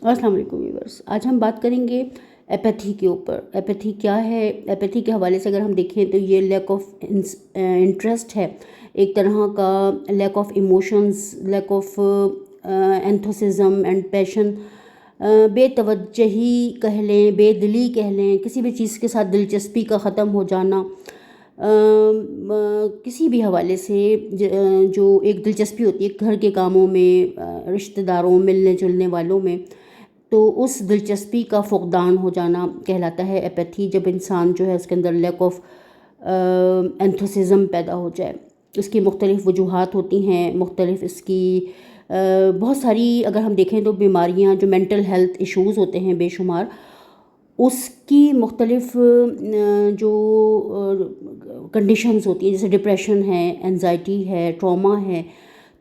السلام علیکم ویورس، آج ہم بات کریں گے ایپیتھی کے اوپر۔ ایپیتھی کیا ہے؟ ایپیتھی کے حوالے سے اگر ہم دیکھیں تو یہ لیک آف انٹرسٹ ہے، ایک طرح کا lack of emotions, lack of enthusiasm and passion, بے توجہی کہہ لیں، بے دلی کہہ لیں، کسی بھی چیز کے ساتھ دلچسپی کا ختم ہو جانا، کسی بھی حوالے سے جو ایک دلچسپی ہوتی ہے گھر کے کاموں میں، رشتہ داروں، ملنے جلنے والوں میں، تو اس دلچسپی کا فقدان ہو جانا کہلاتا ہے ایپیتھی۔ جب انسان جو ہے اس کے اندر لیک آف انتھوسزم پیدا ہو جائے۔ اس کی مختلف وجوہات ہوتی ہیں، مختلف اس کی بہت ساری اگر ہم دیکھیں تو بیماریاں جو مینٹل ہیلتھ ایشوز ہوتے ہیں بے شمار، اس کی مختلف جو کنڈیشنز ہوتی ہیں، جیسے ڈپریشن ہے، انزائٹی ہے، ٹراما ہے،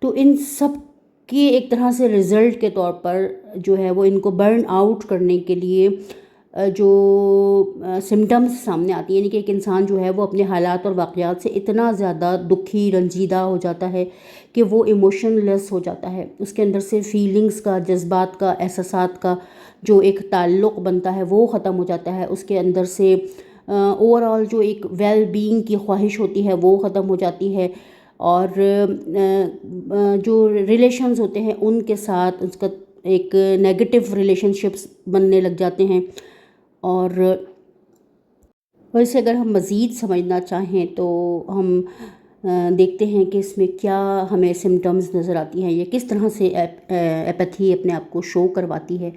تو ان سب کے ایک طرح سے رزلٹ کے طور پر جو ہے وہ ان کو برن آؤٹ کرنے کے لیے جو سمٹمز سامنے آتی ہیں، یعنی کہ ایک انسان جو ہے وہ اپنے حالات اور واقعات سے اتنا زیادہ دکھی رنجیدہ ہو جاتا ہے کہ وہ ایموشن لیس ہو جاتا ہے، اس کے اندر سے فیلنگز کا، جذبات کا، احساسات کا جو ایک تعلق بنتا ہے وہ ختم ہو جاتا ہے، اس کے اندر سے اوور آل جو ایک ویل بینگ کی خواہش ہوتی ہے وہ ختم ہو جاتی ہے، اور جو ریلیشنز ہوتے ہیں ان کے ساتھ اس کا ایک نیگیٹو ریلیشن شپس بننے لگ جاتے ہیں۔ اور ویسے اگر ہم مزید سمجھنا چاہیں تو ہم دیکھتے ہیں کہ اس میں کیا ہمیں سمٹمز نظر آتی ہیں، یا کس طرح سے ایپیتھی اپنے آپ کو شو کرواتی ہے۔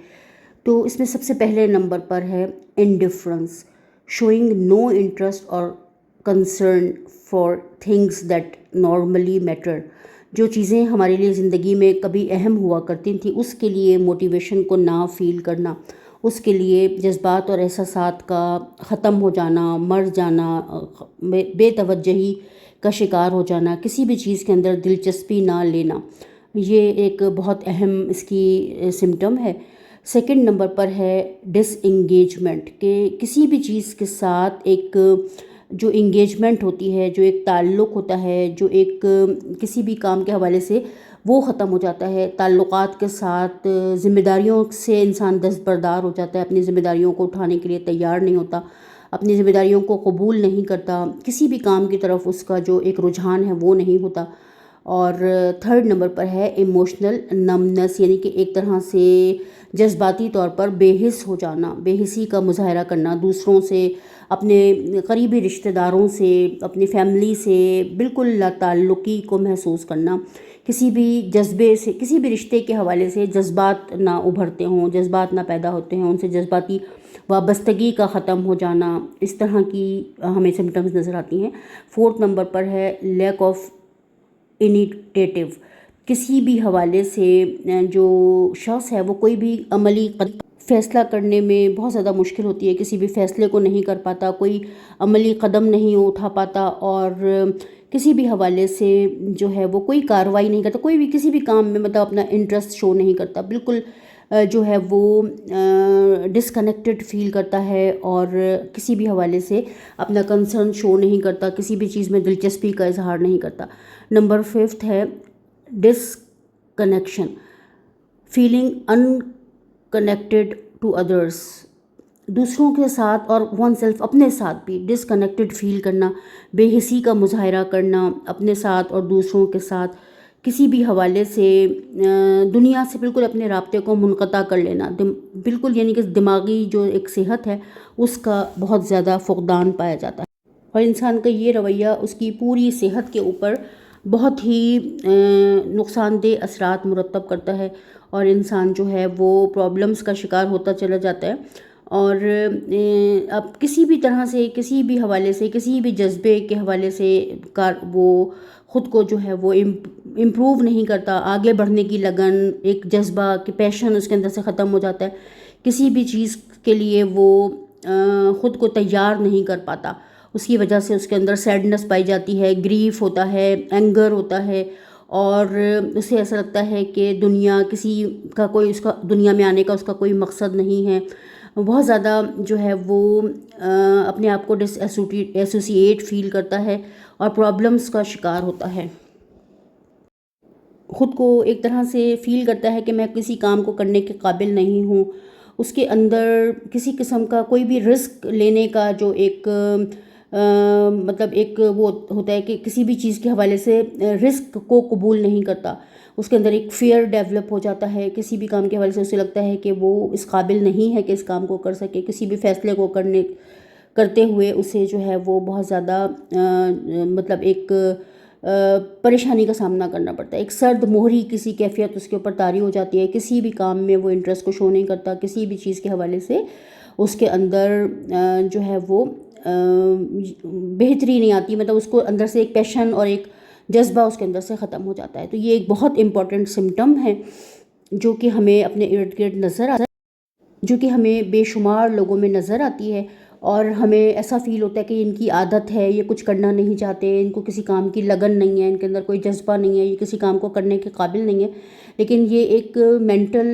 تو اس میں سب سے پہلے نمبر پر ہے انڈیفرنس، شوئنگ نو انٹرسٹ اور concern for things that normally matter. جو چیزیں ہمارے لیے زندگی میں کبھی اہم ہوا کرتی تھیں اس کے لیے موٹیویشن کو نہ فیل کرنا، اس کے لیے جذبات اور احساسات کا ختم ہو جانا، مر جانا، بے توجہی کا شکار ہو جانا، کسی بھی چیز کے اندر دلچسپی نہ لینا، یہ ایک بہت اہم اس کی سمٹم ہے۔ سیکنڈ نمبر پر ہے ڈس انگیجمنٹ، کہ کسی بھی چیز کے ساتھ ایک جو انگیجمنٹ ہوتی ہے، جو ایک تعلق ہوتا ہے، جو ایک کسی بھی کام کے حوالے سے وہ ختم ہو جاتا ہے، تعلقات کے ساتھ ذمہ داریوں سے انسان دستبردار ہو جاتا ہے، اپنی ذمہ داریوں کو اٹھانے کے لیے تیار نہیں ہوتا، اپنی ذمہ داریوں کو قبول نہیں کرتا، کسی بھی کام کی طرف اس کا جو ایک رجحان ہے وہ نہیں ہوتا۔ اور تھرڈ نمبر پر ہے ایموشنل نمنس، یعنی کہ ایک طرح سے جذباتی طور پر بے حس ہو جانا، بے حسی کا مظاہرہ کرنا، دوسروں سے، اپنے قریبی رشتہ داروں سے، اپنی فیملی سے بالکل لا تعلقی کو محسوس کرنا، کسی بھی جذبے سے، کسی بھی رشتے کے حوالے سے جذبات نہ ابھرتے ہوں، جذبات نہ پیدا ہوتے ہیں، ان سے جذباتی وابستگی کا ختم ہو جانا، اس طرح کی ہمیں سمٹمز نظر آتی ہیں۔ فورتھ نمبر پر ہے لیک آف انیٹیٹو، کسی بھی حوالے سے جو شخص ہے وہ کوئی بھی عملی فیصلہ کرنے میں بہت زیادہ مشکل ہوتی ہے، کسی بھی فیصلے کو نہیں کر پاتا، کوئی عملی قدم نہیں اٹھا پاتا، اور کسی بھی حوالے سے جو ہے وہ کوئی کارروائی نہیں کرتا، کوئی بھی کسی بھی کام میں مطلب اپنا انٹرسٹ شو نہیں کرتا، بالکل جو ہے وہ ڈسکنیکٹڈ فیل کرتا ہے، اور کسی بھی حوالے سے اپنا کنسرن شو نہیں کرتا، کسی بھی چیز میں دلچسپی کا اظہار نہیں کرتا۔ نمبر 5 ہے disconnection, feeling unconnected to others, دوسروں کے ساتھ اور ون سیلف اپنے ساتھ بھی ڈس کنیکٹڈ فیل کرنا، بے حسی کا مظاہرہ کرنا اپنے ساتھ اور دوسروں کے ساتھ، کسی بھی حوالے سے دنیا سے بالکل اپنے رابطے کو منقطع کر لینا، بالکل، یعنی کہ دماغی جو ایک صحت ہے اس کا بہت زیادہ فقدان پایا جاتا ہے، اور انسان کا یہ رویہ اس کی پوری صحت کے اوپر بہت ہی نقصان دہ اثرات مرتب کرتا ہے، اور انسان جو ہے وہ پرابلمس کا شکار ہوتا چلا جاتا ہے، اور اب کسی بھی طرح سے، کسی بھی حوالے سے، کسی بھی جذبے کے حوالے سے وہ خود کو جو ہے وہ امپروو نہیں کرتا، آگے بڑھنے کی لگن، ایک جذبہ کہ پیشن اس کے اندر سے ختم ہو جاتا ہے، کسی بھی چیز کے لیے وہ خود کو تیار نہیں کر پاتا، اس کی وجہ سے اس کے اندر سیڈنس پائی جاتی ہے، گریف ہوتا ہے، اینگر ہوتا ہے، اور اسے ایسا لگتا ہے کہ دنیا کسی کا کوئی، اس کا دنیا میں آنے کا اس کا کوئی مقصد نہیں ہے، بہت زیادہ جو ہے وہ اپنے آپ کو ڈس ایسوسیٹ فیل کرتا ہے اور پرابلمس کا شکار ہوتا ہے۔ خود کو ایک طرح سے فیل کرتا ہے کہ میں کسی کام کو کرنے کے قابل نہیں ہوں، اس کے اندر کسی قسم کا کوئی بھی رسک لینے کا جو ایک مطلب ایک وہ ہوتا ہے کہ کسی بھی چیز کے حوالے سے رسک کو قبول نہیں کرتا، اس کے اندر ایک فیئر ڈیولپ ہو جاتا ہے کسی بھی کام کے حوالے سے، اسے لگتا ہے کہ وہ اس قابل نہیں ہے کہ اس کام کو کر سکے، کسی بھی فیصلے کو کرتے ہوئے اسے جو ہے وہ بہت زیادہ مطلب ایک پریشانی کا سامنا کرنا پڑتا ہے، ایک سرد مہری کسی کیفیت اس کے اوپر طاری ہو جاتی ہے، کسی بھی کام میں وہ انٹرسٹ کو شو نہیں کرتا، کسی بھی چیز کے حوالے سے اس کے اندر جو ہے وہ بہتری نہیں آتی، مطلب اس کو اندر سے ایک پیشن اور ایک جذبہ اس کے اندر سے ختم ہو جاتا ہے۔ تو یہ ایک بہت امپورٹنٹ سمٹم ہے جو کہ ہمیں اپنے ارد گرد نظر آتا ہے، جو کہ ہمیں بے شمار لوگوں میں نظر آتی ہے، اور ہمیں ایسا فیل ہوتا ہے کہ ان کی عادت ہے، یہ کچھ کرنا نہیں چاہتے، ان کو کسی کام کی لگن نہیں ہے، ان کے اندر کوئی جذبہ نہیں ہے، یہ کسی کام کو کرنے کے قابل نہیں ہے، لیکن یہ ایک مینٹل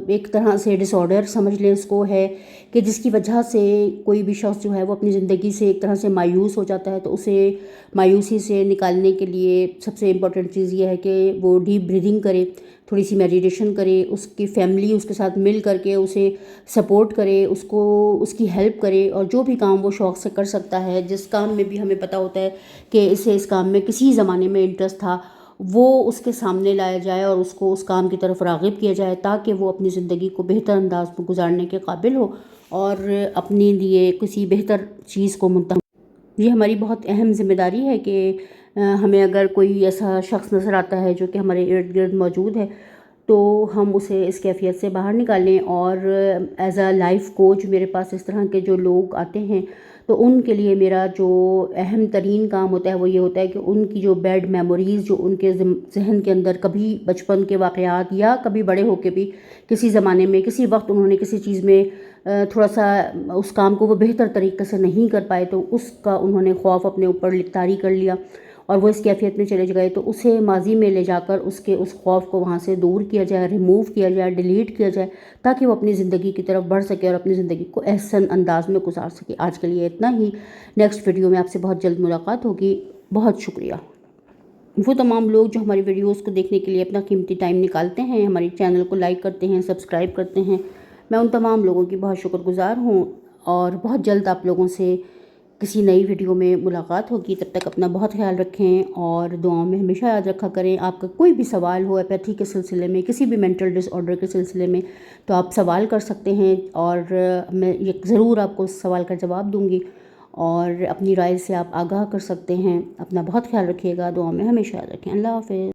ایک طرح سے ڈس آرڈر سمجھ لیں اس کو ہے کہ جس کی وجہ سے کوئی بھی شخص جو ہے وہ اپنی زندگی سے ایک طرح سے مایوس ہو جاتا ہے۔ تو اسے مایوسی سے نکالنے کے لیے سب سے امپورٹنٹ چیز یہ ہے کہ وہ ڈیپ بریدنگ کرے، تھوڑی سی میڈیٹیشن کرے، اس کی فیملی اس کے ساتھ مل کر کے اسے سپورٹ کرے، اس کی ہیلپ کرے، اور جو بھی کام وہ شوق سے کر سکتا ہے، جس کام میں بھی ہمیں پتہ ہوتا ہے کہ اسے اس کام میں کسی زمانے میں انٹرسٹ تھا، وہ اس کے سامنے لایا جائے اور اس کو اس کام کی طرف راغب کیا جائے تاکہ وہ اپنی زندگی کو بہتر انداز میں گزارنے کے قابل ہو اور اپنے لیے کسی بہتر چیز کو منتخب۔ یہ ہماری بہت اہم ذمہ داری ہے کہ ہمیں اگر کوئی ایسا شخص نظر آتا ہے جو کہ ہمارے ارد گرد موجود ہے تو ہم اسے اس کیفیت سے باہر نکالیں، اور ایز اے لائف کوچ میرے پاس اس طرح کے جو لوگ آتے ہیں تو ان کے لیے میرا جو اہم ترین کام ہوتا ہے وہ یہ ہوتا ہے کہ ان کی جو بیڈ میموریز جو ان کے ذہن کے اندر کبھی بچپن کے واقعات یا کبھی بڑے ہو کے بھی کسی زمانے میں کسی وقت انہوں نے کسی چیز میں تھوڑا سا اس کام کو وہ بہتر طریقے سے نہیں کر پائے تو اس کا انہوں نے خوف اپنے اوپر طاری کر لیا اور وہ اس کیفیت میں چلے گئے، تو اسے ماضی میں لے جا کر اس خوف کو وہاں سے دور کیا جائے، ریموو کیا جائے، ڈیلیٹ کیا جائے، تاکہ وہ اپنی زندگی کی طرف بڑھ سکے اور اپنی زندگی کو احسن انداز میں گزار سکے۔ آج کے لیے اتنا ہی، نیکسٹ ویڈیو میں آپ سے بہت جلد ملاقات ہوگی۔ بہت شکریہ۔ وہ تمام لوگ جو ہماری ویڈیوز کو دیکھنے کے لیے اپنا قیمتی ٹائم نکالتے ہیں، ہماری چینل کو لائک کرتے ہیں، سبسکرائب کرتے ہیں، میں ان تمام لوگوں کی بہت شکر گزار ہوں، اور بہت جلد آپ لوگوں سے کسی نئی ویڈیو میں ملاقات ہوگی۔ تب تک اپنا بہت خیال رکھیں اور دعاؤں میں ہمیشہ یاد رکھا کریں۔ آپ کا کوئی بھی سوال ہو ایپیتھی کے سلسلے میں، کسی بھی مینٹل ڈس آرڈر کے سلسلے میں، تو آپ سوال کر سکتے ہیں اور میں ضرور آپ کو اس سوال کا جواب دوں گی، اور اپنی رائے سے آپ آگاہ کر سکتے ہیں۔ اپنا بہت خیال رکھیے گا، دعاؤں میں ہمیشہ یاد رکھیں۔ اللہ حافظ۔